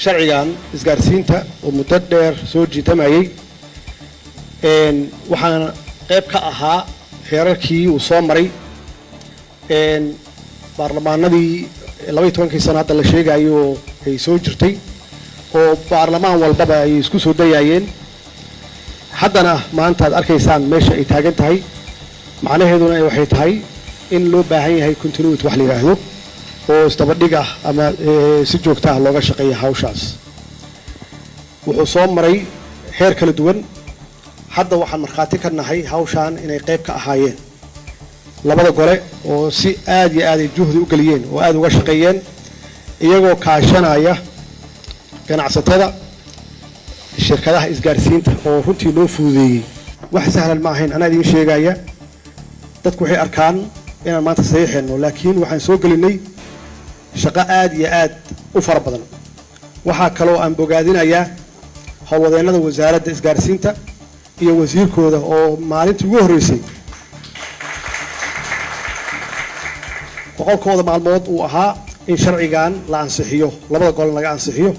sharcigan isgaarsiinta oo muddo dheer soo jiitamayay waxaan qayb ka ahaa heerarkii uu soo maray baarlamaanadii 12 sano hadda la sheegayo ay soo jirtay oo baarlamaan walbaba ay isku soo dayayeen haddana maanta aad arkaysaan meesha ay taagan tahay macnaheeduna waxay tahay in loo baahan yahay continuity wax la yiraahdo oo istabadhig ah ama si joogto ah looga shaqeeyo hawshaas wuxuu soo maray heer kala duwan hadda waxaan markhaati ka nahay hawshaan inay qayb ka ahaayeen labada gole oo si aad iyo aad juhdi u galiyeen oo aad uga shaqeeyeen iyagoo kaashanaya ganacsatada shirkadaha isgaarsiinta oo runtii loo fududeeyay wax sahlan ma ahayn anaa idin sheegaya dadku waxay arkaan inaan maanta saxiixayno laakiin waxaan soo gelinay shaqo aad iyo aad u fara badan waxaa kaloo aan bogaadinayaa howlwadeennada wasaaradda isgaarsiinta iyo wasiirkooda oo maalintii ugu horreysay boqolkooda maalmood uu ahaa in sharcigan la ansixiyo labada gol laga ansixiyo